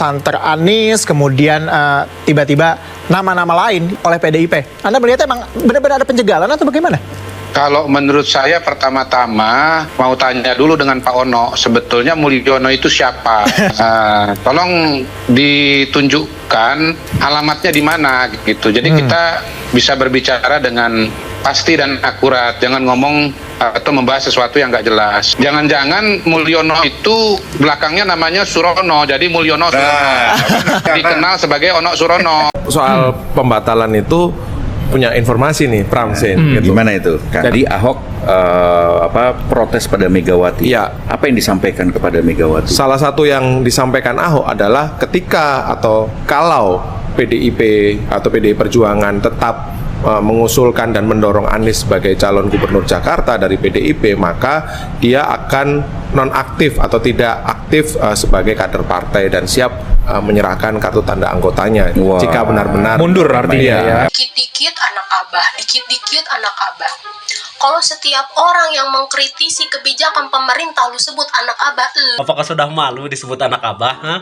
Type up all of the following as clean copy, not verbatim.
santer Anies, kemudian tiba-tiba nama-nama lain oleh PDIP. Anda melihat emang benar-benar ada penjagalan atau bagaimana? Kalau menurut saya pertama-tama mau tanya dulu dengan Pak Ono, sebetulnya Mulyono itu siapa? Tolong ditunjukkan alamatnya di mana gitu. Jadi kita bisa berbicara dengan pasti dan akurat, jangan ngomong atau membahas sesuatu yang nggak jelas. Jangan-jangan Mulyono itu belakangnya namanya Surono, jadi Mulyono Surono. Dikenal sebagai Ono Surono. Soal pembatalan itu punya informasi nih, Pramsin. Gitu. Gimana itu? Jadi Ahok protes pada Megawati. Iya. Apa yang disampaikan kepada Megawati? Salah satu yang disampaikan Ahok adalah ketika atau kalau PDIP atau PDI Perjuangan tetap mengusulkan dan mendorong Anies sebagai calon gubernur Jakarta dari PDIP, maka dia akan nonaktif atau tidak aktif sebagai kader partai dan siap menyerahkan kartu tanda anggotanya. Wow. Jika benar-benar mundur artinya ya. Dikit-dikit anak abah, dikit-dikit anak abah. Kalau setiap orang yang mengkritisi kebijakan pemerintah lu sebut anak abah, Apakah sudah malu disebut anak abah? Hah?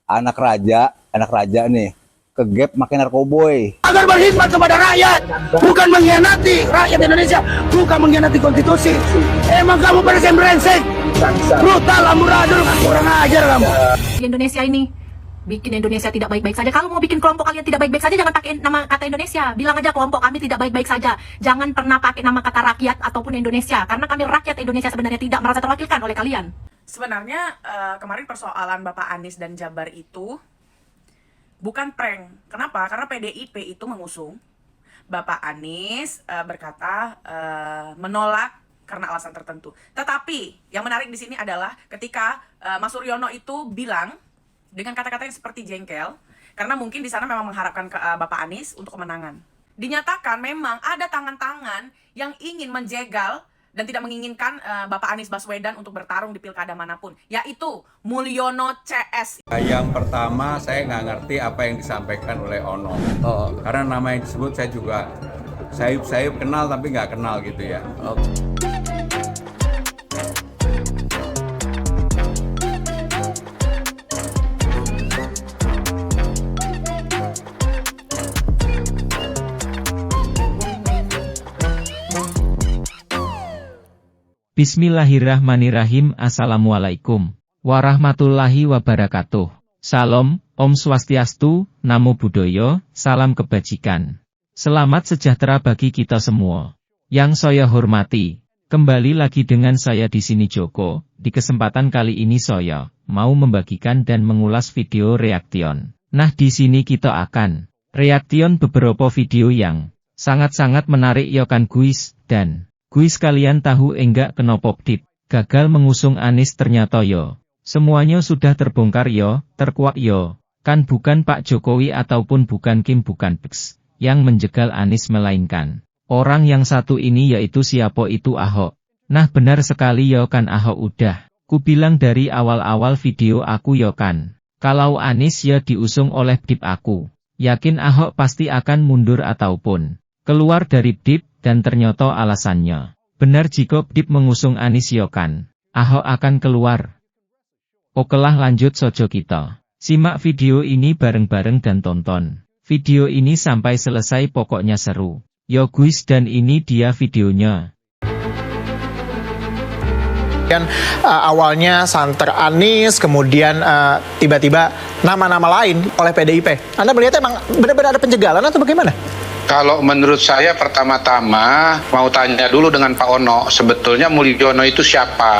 Anak raja nih kegap makin narkoboy. Agar berkhidmat kepada rakyat, bukan mengkhianati rakyat Indonesia, bukan mengkhianati konstitusi. Emang kamu pada brengsek, brutal, amburadul, kurang ajar kamu. Di Indonesia ini bikin Indonesia tidak baik-baik saja. Kalau mau bikin kelompok kalian tidak baik-baik saja, jangan pakai nama kata Indonesia. Bilang aja kelompok kami tidak baik-baik saja. Jangan pernah pakai nama kata rakyat ataupun Indonesia, karena kami rakyat Indonesia sebenarnya tidak merasa terwakilkan oleh kalian. Sebenarnya kemarin persoalan Bapak Anies dan Jabar itu bukan prank. Kenapa? Karena PDIP itu mengusung. Bapak Anies berkata menolak karena alasan tertentu. Tetapi yang menarik di sini adalah ketika Mas Suryono itu bilang dengan kata-kata yang seperti jengkel, karena mungkin di sana memang mengharapkan ke Bapak Anies untuk kemenangan. Dinyatakan memang ada tangan-tangan yang ingin menjegal dan tidak menginginkan Bapak Anies Baswedan untuk bertarung di pilkada manapun, yaitu Mulyono CS. Yang pertama, saya nggak ngerti apa yang disampaikan oleh Ono. Karena nama yang disebut saya juga sayup-sayup kenal tapi nggak kenal gitu ya. Bismillahirrahmanirrahim. Assalamualaikum warahmatullahi wabarakatuh. Salam, Om Swastiastu, Namo Buddhaya, salam kebajikan. Selamat sejahtera bagi kita semua. Yang saya hormati, kembali lagi dengan saya di sini Joko. Di kesempatan kali ini saya mau membagikan dan mengulas video reaction. Nah, di sini kita akan reaction beberapa video yang sangat-sangat menarik ya kan guys, dan guys kalian tahu enggak kenapa PDIP gagal mengusung Anies ternyata yo. Semuanya sudah terbongkar yo, terkuak yo. Kan bukan Pak Jokowi ataupun bukan Kim bukan Peks yang menjegal Anies melainkan orang yang satu ini yaitu siapa itu Ahok. Nah benar sekali yo kan Ahok udah. Ku bilang dari awal-awal video aku yo kan. Kalau Anies ya diusung oleh PDIP aku. Yakin Ahok pasti akan mundur ataupun keluar dari PDIP. Dan ternyata alasannya benar jika PDIP mengusung Anies yo kan Ahok akan keluar. Okelah lanjut sojo kita. Simak video ini bareng-bareng dan tonton video ini sampai selesai, pokoknya seru. Yo guys, dan ini dia videonya. Dan awalnya santer Anies, kemudian tiba-tiba nama-nama lain oleh PDIP. Anda melihat emang benar-benar ada penjagalan atau bagaimana? Kalau menurut saya pertama-tama mau tanya dulu dengan Pak Ono, sebetulnya Mulyono itu siapa?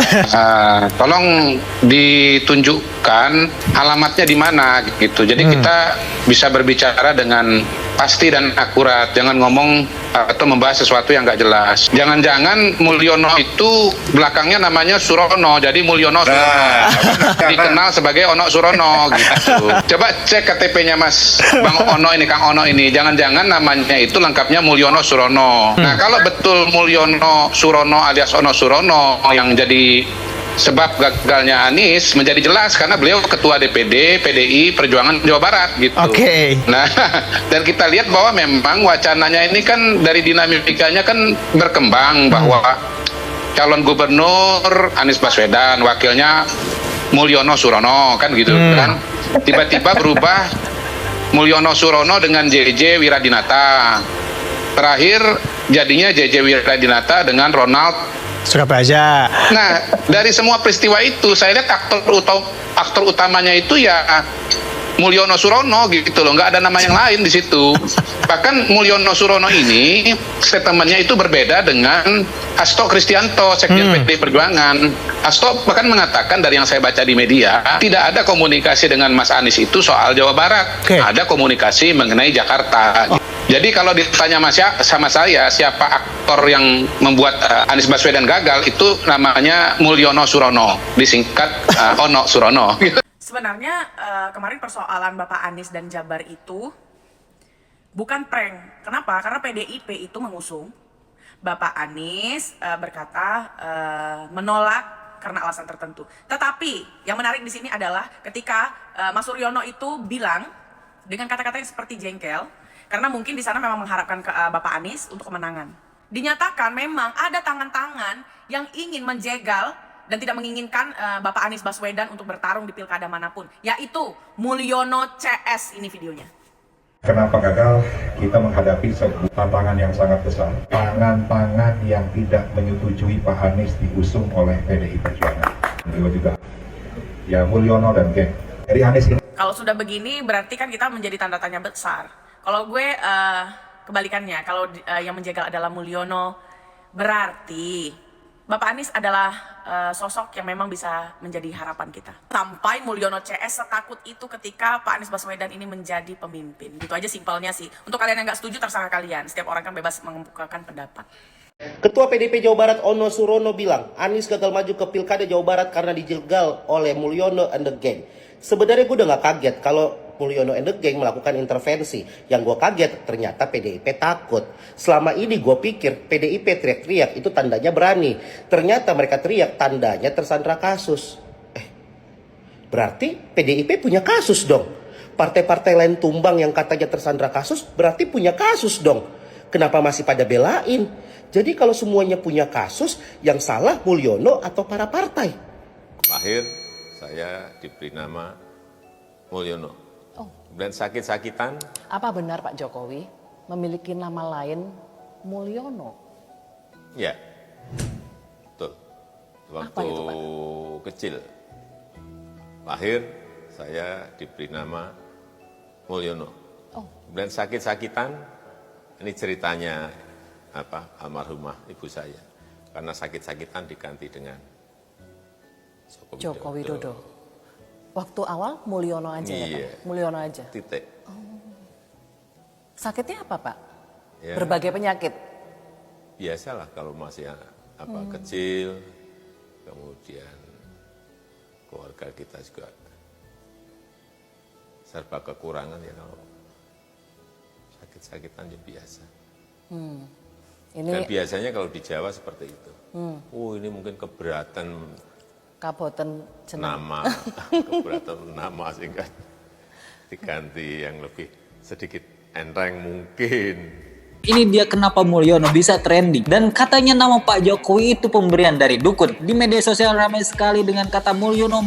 Tolong ditunjukkan alamatnya di mana gitu. Jadi kita bisa berbicara dengan pasti dan akurat, jangan ngomong atau membahas sesuatu yang nggak jelas. Jangan-jangan Mulyono itu belakangnya namanya Surono, jadi Mulyono Surono. Dikenal sebagai Ono Surono gitu. Coba cek KTP-nya Mas Bang Ono ini, Kang Ono ini. Jangan-jangan namanya itu lengkapnya Mulyono Surono. Nah kalau betul Mulyono Surono alias Ono Surono yang jadi sebab gagalnya Anies menjadi jelas karena beliau ketua DPD PDI Perjuangan Jawa Barat gitu. Oke. Nah, dan kita lihat bahwa memang wacananya ini kan dari dinamikanya kan berkembang bahwa calon gubernur Anies Baswedan, wakilnya Mulyono Surono kan gitu kan. Tiba-tiba berubah Mulyono Surono dengan JJ Wiradinata. Terakhir jadinya JJ Wiradinata dengan Ronald Surapradja. Nah, dari semua peristiwa itu saya lihat aktor utamanya itu ya Mulyono Surono gitu loh, nggak ada nama yang lain di situ. Bahkan Mulyono Surono ini statementnya itu berbeda dengan Hasto Kristianto, Sekjen PDI Perjuangan. Hasto bahkan mengatakan dari yang saya baca di media, tidak ada komunikasi dengan Mas Anies itu soal Jawa Barat, ada komunikasi mengenai Jakarta. Jadi kalau ditanya sama saya siapa aktor yang membuat Anies Baswedan gagal, itu namanya Mulyono Surono, disingkat Ono Surono. Sebenarnya kemarin persoalan Bapak Anies dan Jabar itu bukan prank. Kenapa? Karena PDIP itu mengusung. Bapak Anies berkata menolak karena alasan tertentu. Tetapi yang menarik di sini adalah ketika Mas Suryono itu bilang dengan kata-kata yang seperti jengkel, karena mungkin di sana memang mengharapkan ke Bapak Anies untuk kemenangan. Dinyatakan memang ada tangan-tangan yang ingin menjegal dan tidak menginginkan Bapak Anies Baswedan untuk bertarung di pilkada manapun, yaitu Mulyono CS. Ini videonya. Kenapa gagal? Kita menghadapi sebuah tantangan yang sangat besar. Tangan-tangan yang tidak menyetujui Pak Anies diusung oleh PDI Perjuangan. Beliau juga, ya Mulyono dan geng. Dari Anies ini. Kalau sudah begini berarti kan kita menjadi tanda tanya besar. Kalau gue kebalikannya, kalau yang menjegal adalah Mulyono, berarti Bapak Anies adalah sosok yang memang bisa menjadi harapan kita. Sampai Mulyono CS setakut itu ketika Pak Anies Baswedan ini menjadi pemimpin. Gitu aja simpelnya sih. Untuk kalian yang nggak setuju terserah kalian. Setiap orang kan bebas mengemukakan pendapat. Ketua PDIP Jawa Barat Ono Surono bilang Anies gagal maju ke pilkada Jawa Barat karena dijegal oleh Mulyono and the gang. Sebenarnya gue udah gak kaget kalau Mulyono and the gang melakukan intervensi. Yang gue kaget ternyata PDIP takut. Selama ini gue pikir PDIP teriak-teriak itu tandanya berani. Ternyata mereka teriak tandanya tersandra kasus. Berarti PDIP punya kasus dong. Partai-partai lain tumbang yang katanya tersandra kasus berarti punya kasus dong. Kenapa masih pada belain? Jadi kalau semuanya punya kasus, yang salah Mulyono atau para partai? Lahir saya diberi nama Mulyono. Dan sakit-sakitan. Apa benar Pak Jokowi memiliki nama lain Mulyono? Ya, betul. Waktu itu, Pak? kecil, lahir saya diberi nama Mulyono. Dan sakit-sakitan, ini ceritanya almarhumah ibu saya. Karena sakit-sakitan diganti dengan Joko Widodo. Waktu awal Mulyono aja ya Pak? Mulyono aja? Titik. Sakitnya apa Pak? Ya, berbagai penyakit? Biasalah kalau masih kecil, kemudian keluarga kita juga serba kekurangan ya, kalau sakit-sakitan ya biasa. Dan biasanya kalau di Jawa seperti itu. Ini mungkin keberatan Kaboten jeneng. nama, keberatan nama sehingga diganti yang lebih sedikit enteng mungkin. Ini dia kenapa Mulyono bisa trending. Dan katanya nama Pak Jokowi itu pemberian dari dukun. Di media sosial ramai sekali dengan kata Mulyono.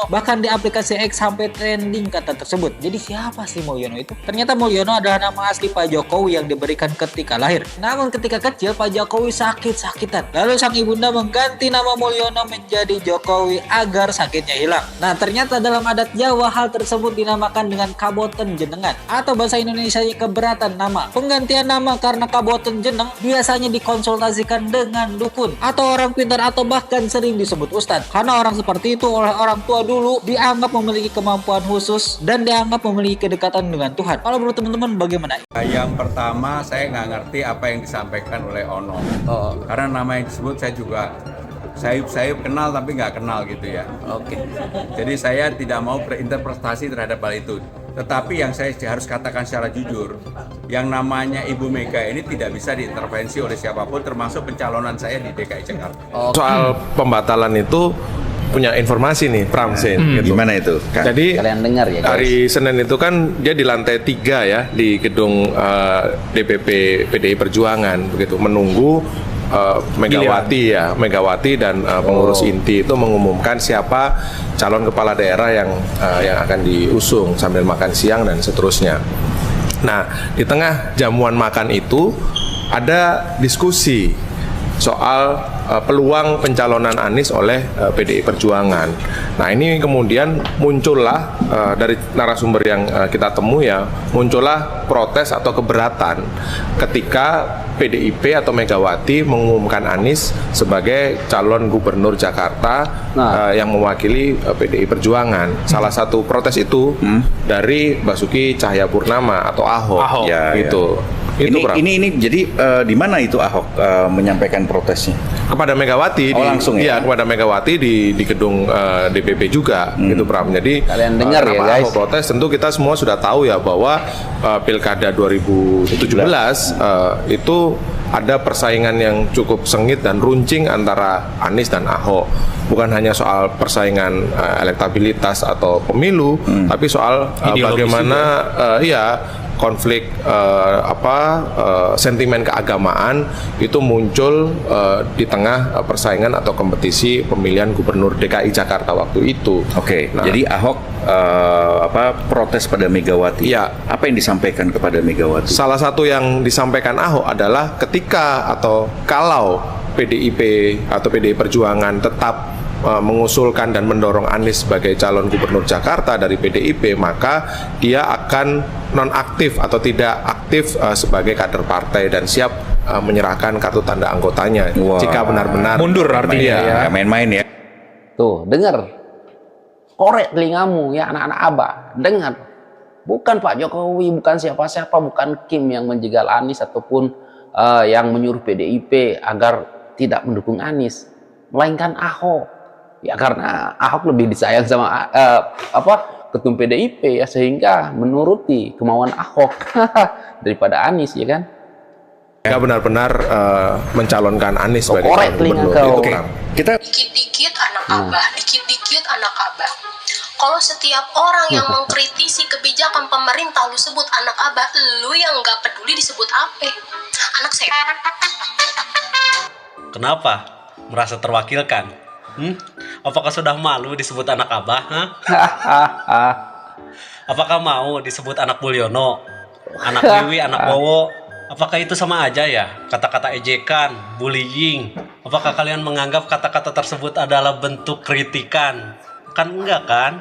Bahkan di aplikasi X sampai trending kata tersebut. Jadi siapa sih Mulyono itu? Ternyata Mulyono adalah nama asli Pak Jokowi yang diberikan ketika lahir. Namun ketika kecil Pak Jokowi sakit-sakitan. Lalu sang ibunda mengganti nama Mulyono menjadi Jokowi agar sakitnya hilang. Nah ternyata dalam adat Jawa hal tersebut dinamakan dengan kaboten jenengan. Atau bahasa Indonesia keberatan nama. Penggantian nama karena kaboten jeneng biasanya dikonsultasikan dengan dukun atau orang pintar atau bahkan sering disebut ustadz. Karena orang seperti itu oleh orang tua dulu dianggap memiliki kemampuan khusus dan dianggap memiliki kedekatan dengan Tuhan. Kalau menurut teman-teman bagaimana? Yang pertama saya nggak ngerti apa yang disampaikan oleh Ono. Karena nama yang disebut saya juga sayup-sayup kenal tapi nggak kenal gitu ya. Jadi saya tidak mau berinterpretasi terhadap hal itu. Tetapi yang saya harus katakan secara jujur, yang namanya Ibu Mega ini tidak bisa diintervensi oleh siapapun, termasuk pencalonan saya di DKI Jakarta. Soal pembatalan itu punya informasi nih, Pramsin. Gitu. Gimana itu? Jadi kalian dengar ya guys? Hari Senin itu kan dia di lantai 3 ya, di gedung DPP PDI Perjuangan, begitu menunggu Megawati dan pengurus inti itu mengumumkan siapa calon kepala daerah yang akan diusung sambil makan siang dan seterusnya. Nah, di tengah jamuan makan itu ada diskusi soal peluang pencalonan Anies oleh PDI Perjuangan. Nah, ini kemudian muncullah dari narasumber yang kita temui muncullah protes atau keberatan ketika PDIP atau Megawati mengumumkan Anies sebagai calon gubernur Jakarta yang mewakili PDI Perjuangan. Salah satu protes itu dari Basuki Cahayapurnama atau Ahok, gitu. Ini jadi di mana itu Ahok menyampaikan protesnya? Kepada Megawati, langsung ya? Kepada Megawati di gedung DPP juga, gitu Pram. Jadi kalian dengar ya guys. Ahok protes, tentu kita semua sudah tahu ya bahwa Pilkada 2017 itu ada persaingan yang cukup sengit dan runcing antara Anies dan Ahok. Bukan hanya soal persaingan elektabilitas atau pemilu, tapi soal bagaimana konflik sentimen keagamaan itu muncul di tengah persaingan atau kompetisi pemilihan gubernur DKI Jakarta waktu itu. Oke. Jadi Ahok protes pada Megawati. Ya. Apa yang disampaikan kepada Megawati? Salah satu yang disampaikan Ahok adalah ketika atau kalau PDIP atau PDI Perjuangan tetap mengusulkan dan mendorong Anies sebagai calon gubernur Jakarta dari PDIP, maka dia akan nonaktif atau tidak aktif sebagai kader partai dan siap menyerahkan kartu tanda anggotanya. Jika benar-benar mundur artinya ya. Main-main ya. Tuh, dengar. Korek telingamu ya anak-anak Abah, dengar. Bukan Pak Jokowi, bukan siapa-siapa, bukan Kim yang menjegal Anies ataupun yang menyuruh PDIP agar tidak mendukung Anies, melainkan Ahok. Ya karena Ahok lebih disayang sama ketum PDIP ya, sehingga menuruti kemauan Ahok daripada Anies, ya kan? Ya benar-benar mencalonkan Anies sebagai calon gubernur. Kita dikit-dikit anak Abah, dikit-dikit anak Abah. Kalau setiap orang yang mengkritisi kebijakan pemerintah lu sebut anak Abah, lu yang nggak peduli disebut apa? Anak saya. Kenapa? Merasa terwakilkan? Apakah sudah malu disebut anak Abah? Apakah mau disebut anak Mulyono, anak Wiwi, anak Bowo? Apakah itu sama aja ya? Kata-kata ejekan, bullying. Apakah kalian menganggap kata-kata tersebut adalah bentuk kritikan? Kan enggak kan?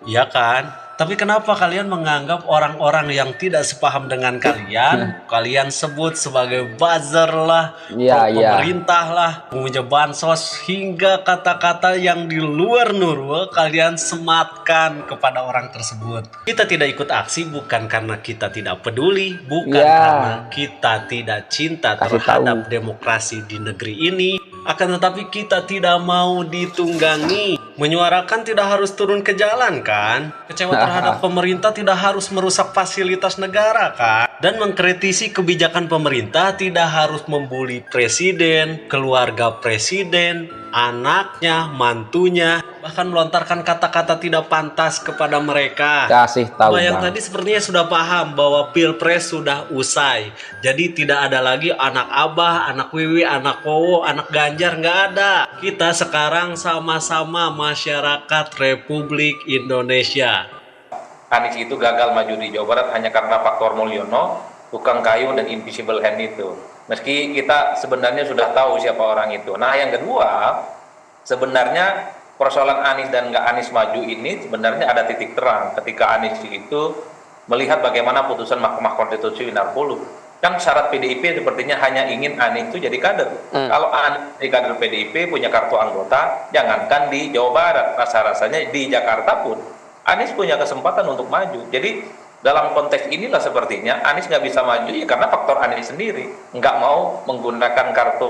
Iya kan? Tapi kenapa kalian menganggap orang-orang yang tidak sepaham dengan kalian, kalian sebut sebagai buzzer lah, pemerintah lah, pengunjung bansos, hingga kata-kata yang di luar nurul kalian sematkan kepada orang tersebut. Kita tidak ikut aksi bukan karena kita tidak peduli, bukan karena kita tidak cinta terhadap demokrasi di negeri ini, akan tetapi kita tidak mau ditunggangi. Menyuarakan tidak harus turun ke jalan kan? Kecewa terhadap pemerintah tidak harus merusak fasilitas negara kan? Dan mengkritisi kebijakan pemerintah tidak harus membuli presiden, keluarga presiden, anaknya, mantunya, bahkan melontarkan kata-kata tidak pantas kepada mereka. Kasih tahu yang tadi sepertinya sudah paham bahwa pilpres sudah usai. Jadi tidak ada lagi anak Abah, anak Wiwi, anak Wowo, anak Ganjar, nggak ada. Kita sekarang sama-sama masyarakat Republik Indonesia. Anies itu gagal maju di Jawa Barat hanya karena faktor Mulyono, tukang kayu dan invisible hand itu. Meski kita sebenarnya sudah tahu siapa orang itu. Nah yang kedua, sebenarnya persoalan Anies dan nggak Anies maju ini sebenarnya ada titik terang ketika Anies itu melihat bagaimana putusan Mahkamah Konstitusi 60. Kan syarat PDIP sepertinya hanya ingin Anies itu jadi kader. Kalau Anies jadi kader PDIP punya kartu anggota, jangankan di Jawa Barat, rasa-rasanya di Jakarta pun Anies punya kesempatan untuk maju. Jadi dalam konteks inilah sepertinya Anies nggak bisa maju ya karena faktor Anies sendiri nggak mau menggunakan kartu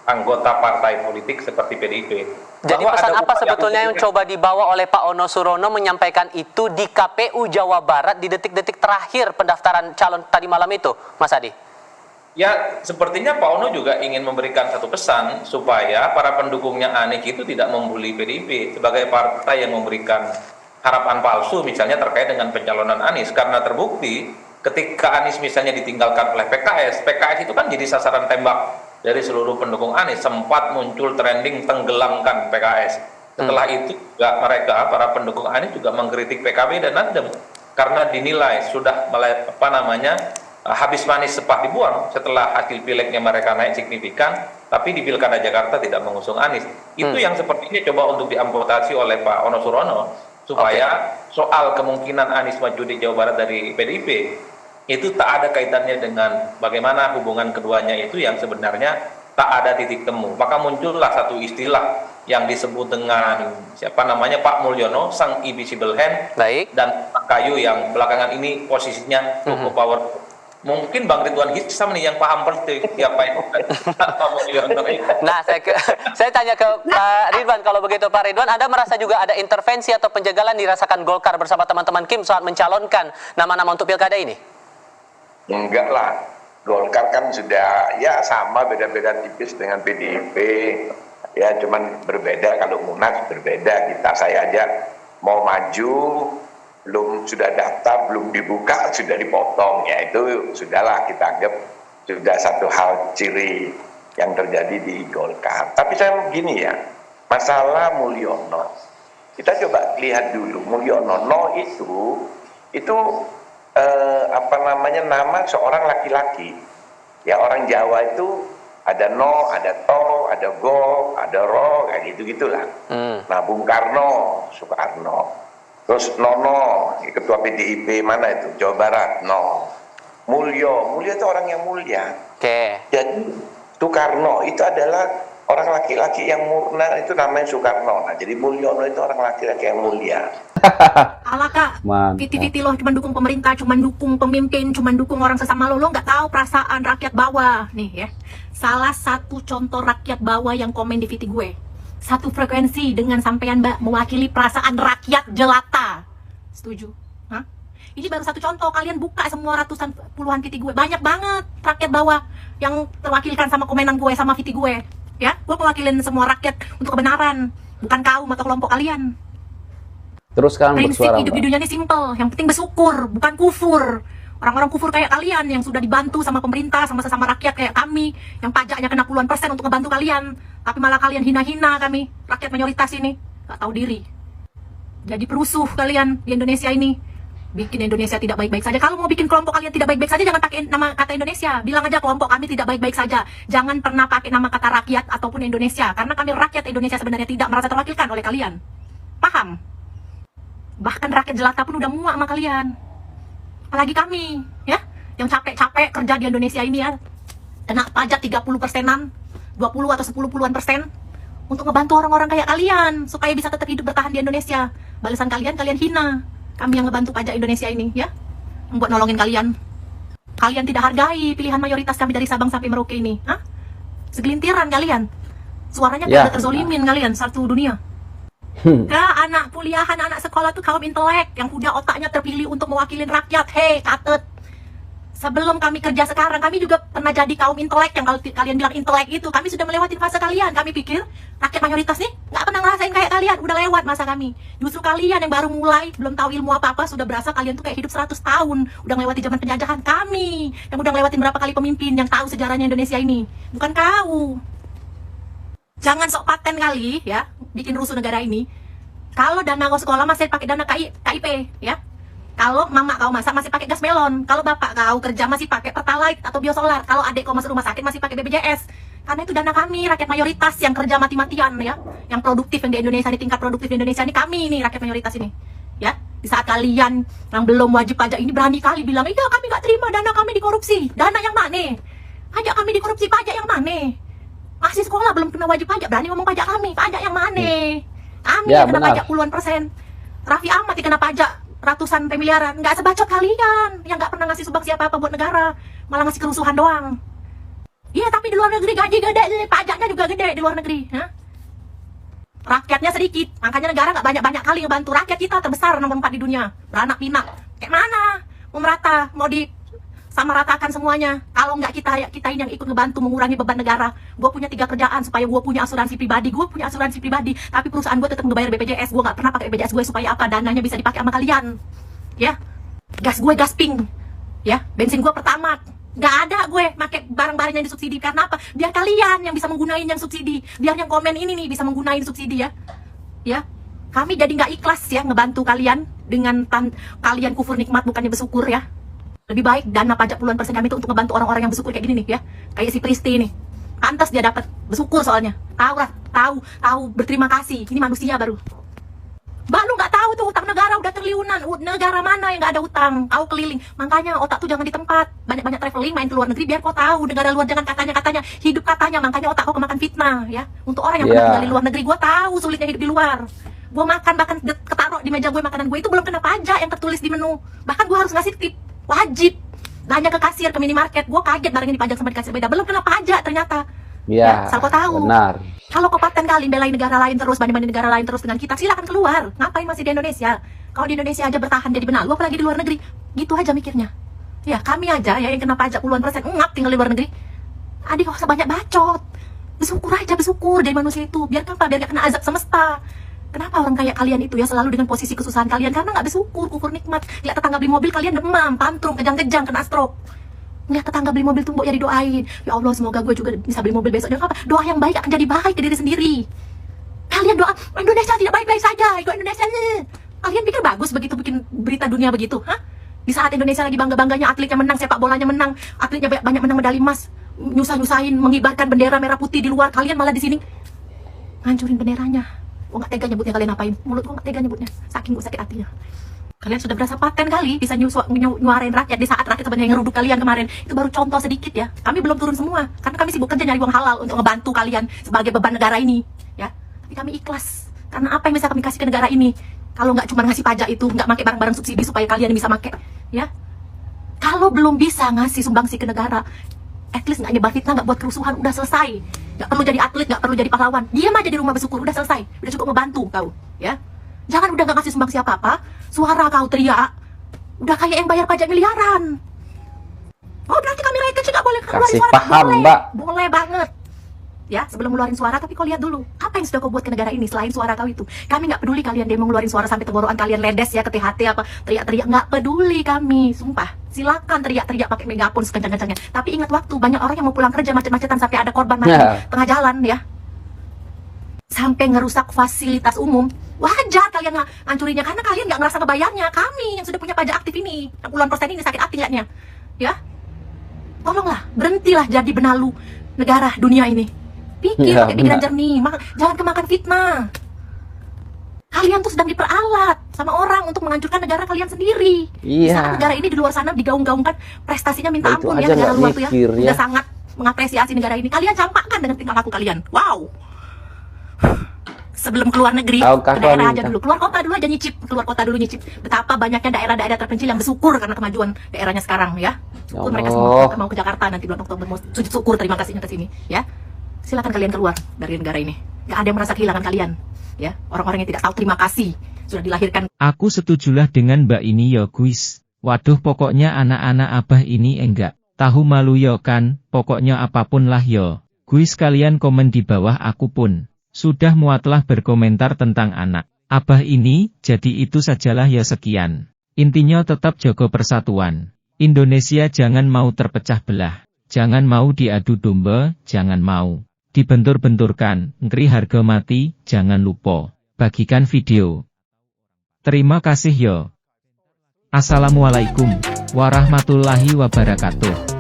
anggota partai politik seperti PDIP. Jadi pesan apa sebetulnya yang coba dibawa oleh Pak Ono Surono menyampaikan itu di KPU Jawa Barat di detik-detik terakhir pendaftaran calon tadi malam itu, Mas Adi? Ya, sepertinya Pak Ono juga ingin memberikan satu pesan supaya para pendukungnya Anies itu tidak membuli PDIP sebagai partai yang memberikan harapan palsu misalnya terkait dengan pencalonan Anies, karena terbukti ketika Anies misalnya ditinggalkan oleh PKS itu kan jadi sasaran tembak dari seluruh pendukung Anies sempat muncul trending tenggelamkan PKS. Setelah itu juga mereka, para pendukung Anies juga mengkritik PKB dan Nasdem karena dinilai sudah habis manis sepah dibuang setelah hasil pileknya mereka naik signifikan, tapi di Pilkada Jakarta tidak mengusung Anies. Itu yang sepertinya coba untuk diamputasi oleh Pak Ono Surono, supaya soal kemungkinan Anies maju di Jawa Barat dari PDIP itu tak ada kaitannya dengan bagaimana hubungan keduanya itu yang sebenarnya tak ada titik temu. Maka muncullah satu istilah yang disebut dengan Pak Mulyono, sang invisible hand, dan Pak Kayu yang belakangan ini posisinya cukup power. Mungkin Bang Ridwan Hisam nih yang paham persis siapa yang Pak Mulyono itu. Nah, saya tanya ke Pak Ridwan, kalau begitu Pak Ridwan, Anda merasa juga ada intervensi atau penjagalan dirasakan Golkar bersama teman-teman Kim saat mencalonkan nama-nama untuk pilkada ini? Enggak lah, Golkar kan sudah ya sama, beda-beda tipis dengan PDIP. Ya cuman berbeda, kalau Munas berbeda. Saya aja mau maju, sudah daftar, belum dibuka, sudah dipotong. Ya itu sudahlah, kita anggap sudah satu hal ciri yang terjadi di Golkar. Tapi saya begini ya, masalah Mulyono, kita coba lihat dulu. Mulyono itu nama seorang laki-laki. Ya orang Jawa itu ada no, ada to, ada go, ada ro, kayak gitu-gitulah. Nah, Bung Karno, Soekarno. Terus Nono, ketua PDIP mana itu? Jawa Barat, no. Mulyo itu orang yang mulia. Jadi Soekarno itu adalah orang laki-laki yang murna, itu namanya Soekarno. Nah, jadi Mulyono itu orang laki-laki yang mulia. Ala Kak, fiti-fiti lo cuma dukung pemerintah, cuma dukung pemimpin, cuma dukung orang sesama lo nggak tahu perasaan rakyat bawah. Nih ya, salah satu contoh rakyat bawah yang komen di fiti gue, satu frekuensi dengan sampean Mbak mewakili perasaan rakyat jelata. Setuju? Hah? Ini baru satu contoh, kalian buka semua ratusan puluhan fiti gue, banyak banget rakyat bawah yang terwakilkan sama komenan gue sama fiti gue. Ya, gue mewakilin semua rakyat untuk kebenaran, bukan kaum atau kelompok kalian. Terus sekarang Prinsip bersuara, hidup-hidupnya ini simple, yang penting bersyukur, bukan kufur. Orang-orang kufur kayak kalian yang sudah dibantu sama pemerintah, sama sesama rakyat kayak kami, yang pajaknya kena puluhan persen untuk ngebantu kalian, tapi malah kalian hina-hina kami, rakyat mayoritas ini, gak tahu diri. Jadi perusuh kalian di Indonesia ini, bikin Indonesia tidak baik-baik saja. Kalau mau bikin kelompok kalian tidak baik-baik saja, jangan pakai nama kata Indonesia, bilang aja kelompok kami tidak baik-baik saja. Jangan pernah pakai nama kata rakyat ataupun Indonesia, karena kami rakyat Indonesia sebenarnya tidak merasa terwakilkan oleh kalian. Paham? Bahkan rakyat jelata pun udah muak sama kalian. Apalagi kami, ya, yang capek-capek kerja di Indonesia ini ya, kena pajak 30%-an, 20 atau 10% untuk ngebantu orang-orang kayak kalian supaya bisa tetap hidup bertahan di Indonesia. Balasan kalian hina. Kami yang ngebantu pajak Indonesia ini, ya, membuat nolongin kalian. Kalian tidak hargai pilihan mayoritas kami dari Sabang sampai Merauke ini, hah? Segelintiran kalian. Suaranya kayak terzolimin kalian satu dunia. Anak kuliahan, anak sekolah tuh kaum intelek yang punya otaknya terpilih untuk mewakilin rakyat. Hei, katet. Sebelum kami kerja sekarang, kami juga pernah jadi kaum intelek yang kalau kalian bilang intelek itu. Kami sudah melewati fase kalian. Kami pikir rakyat mayoritas nih nggak pernah ngerasain kayak kalian. Udah lewat masa kami. Justru kalian yang baru mulai, belum tahu ilmu apa-apa, sudah berasa kalian tuh kayak hidup 100 tahun. Udah melewati zaman penjajahan. Kami yang udah ngelewatin berapa kali pemimpin yang tahu sejarahnya Indonesia ini. Bukan kau. Jangan sok paten kali ya, bikin rusuh negara ini. Kalau dana kau sekolah masih pakai dana KIP ya. Kalau mama kau masak masih pakai gas melon. Kalau bapak kau kerja masih pakai Pertalite atau biosolar. Kalau adik kau masuk rumah sakit masih pakai BPJS. Karena itu dana kami, rakyat mayoritas yang kerja mati-matian ya. Yang produktif yang di Indonesia, di tingkat produktif di Indonesia ini kami ini rakyat mayoritas ini. Ya, di saat kalian yang belum wajib pajak ini berani kali bilang, "Iya, kami nggak terima dana kami dikorupsi." Dana yang mana? Pajak kami dikorupsi, pajak yang mana? Masih sekolah belum kena wajib pajak, berani ngomong pajak kami. Pajak yang mana? Kami Ya, yang kena benar. pajak puluhan persen. Raffi Ahmad kena pajak ratusan miliaran. Nggak sebacot kalian yang nggak pernah ngasih sumbang siapa apa buat negara, malah ngasih kerusuhan doang. Iya, tapi di luar negeri gaji gede, pajaknya juga gede di luar negeri. Hah? Rakyatnya sedikit, makanya negara nggak banyak-banyak kali ngebantu. Rakyat kita terbesar nomor 4 di dunia, beranak pinak. Kayak mana? Mau merata, mau di sama ratakan semuanya. Kalau nggak kita ini yang ikut ngebantu mengurangi beban negara. Gue punya 3 kerjaan supaya gue punya asuransi pribadi. Gue punya asuransi pribadi, tapi perusahaan gue tetap ngebayar BPJS. Gue nggak pernah pakai BPJS gue supaya apa? Dananya bisa dipakai sama kalian. Ya, gas gue gas pink. Ya, bensin gue Pertamax. Nggak ada gue make barang-barang yang disubsidi. Karena apa? Biar kalian yang bisa menggunain yang subsidi. Biar yang komen ini nih bisa menggunain subsidi ya. Ya, kami jadi nggak ikhlas ya ngebantu kalian dengan kalian kufur nikmat bukannya bersyukur ya. Lebih baik dana pajak puluhan persen kami itu untuk ngebantu orang-orang yang bersyukur kayak gini nih ya. Kayak si Pristi ini. Pantas dia dapat bersyukur soalnya. Tahu berterima kasih. Ini manusia baru. Mbak, lu nggak tahu tuh utang negara udah triliunan. Negara mana yang nggak ada utang? Kau keliling. Makanya otak tuh jangan di tempat. Banyak-banyak traveling, main ke luar negeri biar kau tahu negara luar, jangan katanya hidup katanya. Makanya otak kau kemakan fitnah ya. Untuk orang yang pernah tinggal di luar negeri, gua tahu sulitnya hidup di luar. Gua makan bahkan ketaruh di meja gue makanan gue itu belum kena pajak yang tertulis di menu. Bahkan gua harus ngasih tip wajib. Nanya ke kasir, ke minimarket, gue kaget barangnya dipajang sama dikasih beda. Belum kena pajak ternyata. Ya, asal kau tahu. Benar. Kalau kau paten kali belain negara lain terus, banding-banding negara lain terus dengan kita, silakan keluar. Ngapain masih di Indonesia? Kalau di Indonesia aja bertahan jadi benalu, apalagi di luar negeri. Gitu aja mikirnya. Ya, kami aja ya yang kena pajak puluhan persen, ngap tinggal di luar negeri. Adik kok sebanyak bacot. Bersyukur aja, bersyukur jadi manusia itu. Biar apa? Biar gak kena azab semesta. Kenapa orang kayak kalian itu ya selalu dengan posisi kesusahan kalian? Karena nggak bersyukur, kufur nikmat. Lihat tetangga beli mobil, kalian demam, tantrum, kejang-kejang, kena stroke. Lihat tetangga beli mobil tumbuk ya didoain. Ya Allah, semoga gue juga bisa beli mobil besok. Jangan apa? Doa yang baik akan jadi baik ke diri sendiri. Kalian doa, Indonesia tidak baik-baik saja. Itu Indonesia nih. Kalian pikir bagus begitu bikin berita dunia begitu? Hah? Di saat Indonesia lagi bangga-bangganya atletnya menang, sepak bolanya menang, atletnya banyak menang medali emas, nyusah-nyusahin mengibarkan bendera merah putih di luar, kalian malah di sini ngancurin benderanya. Gue gak tega nyebutnya kalian apain. Mulut gue gak tega nyebutnya. Saking gue sakit hatinya. Kalian sudah berasa paten kali bisa nyuarain rakyat di saat rakyat sebenarnya ngeruduk kalian kemarin. Itu baru contoh sedikit ya. Kami belum turun semua karena kami sibuk kerja nyari uang halal untuk ngebantu kalian sebagai beban negara ini ya. Tapi kami ikhlas karena apa yang bisa kami kasih ke negara ini kalau nggak cuma ngasih pajak itu, nggak pakai barang-barang subsidi supaya kalian bisa pakai ya. Kalau belum bisa ngasih sumbangsi ke negara, at least nggak nyebar fitnah, nggak buat kerusuhan, udah selesai. Nggak perlu jadi atlet, nggak perlu jadi pahlawan. Diam aja di rumah bersyukur, udah selesai. Udah cukup membantu kau ya. Jangan udah gak kasih sumbangsi apa-apa, suara kau teriak, udah kayak yang bayar pajak miliaran. Oh berarti kami rakyat kecil gak boleh keluarin suara? Paham, boleh, Mbak. boleh banget. Ya, sebelum ngeluarin suara, tapi kau lihat dulu, apa yang sudah kau buat ke negara ini selain suara kau itu. Kami gak peduli kalian demo ngeluarin suara sampai tenggorokan kalian ledes ya, ke THT apa, teriak-teriak, gak peduli kami, sumpah. Silakan teriak-teriak pakai megapon sekencang-kencangnya. Tapi ingat waktu, banyak orang yang mau pulang kerja macet-macetan sampai ada korban mati tengah jalan ya. Sampai ngerusak fasilitas umum, wajar kalian ngancurinnya karena kalian nggak ngerasa ngebayarnya. Kami yang sudah punya pajak aktif ini, puluhan persen ini sakit hati liatnya, ya. Tolonglah, berhentilah jadi benalu negara dunia ini. Pikir pakai pikiran jernih, jangan kemakan fitnah. Kalian tuh sedang diperalat sama orang untuk menghancurkan negara kalian sendiri. Di saat negara ini di luar sana digaung-gaungkan prestasinya minta ampun ya, negara luar tuh ya, udah sangat mengapresiasi negara ini. Kalian campakkan dengan tingkah laku kalian. Wow. Sebelum keluar negeri, ke daerah aja dulu, keluar kota dulu aja nyicip, keluar kota dulu nyicip. Betapa banyaknya daerah-daerah terpencil yang bersyukur karena kemajuan daerahnya sekarang ya. Syukur mereka semua mau ke Jakarta nanti bulan Oktober, mau sujud syukur terima kasihnya ke sini ya. Silakan kalian keluar dari negara ini. Gak ada yang merasa kehilangan kalian ya. Orang-orang yang tidak tahu terima kasih sudah dilahirkan. Aku setujulah dengan Mbak ini yo guys. Waduh pokoknya anak-anak abah ini enggak tahu malu yo kan. Pokoknya apapun lah yo. Guys kalian komen di bawah, aku pun sudah muatlah berkomentar tentang anak abah ini, jadi itu sajalah ya sekian. Intinya tetap jaga persatuan. Indonesia jangan mau terpecah belah. Jangan mau diadu domba, jangan mau dibentur-benturkan, ngeri harga mati, jangan lupa. Bagikan video. Terima kasih yo. Assalamualaikum warahmatullahi wabarakatuh.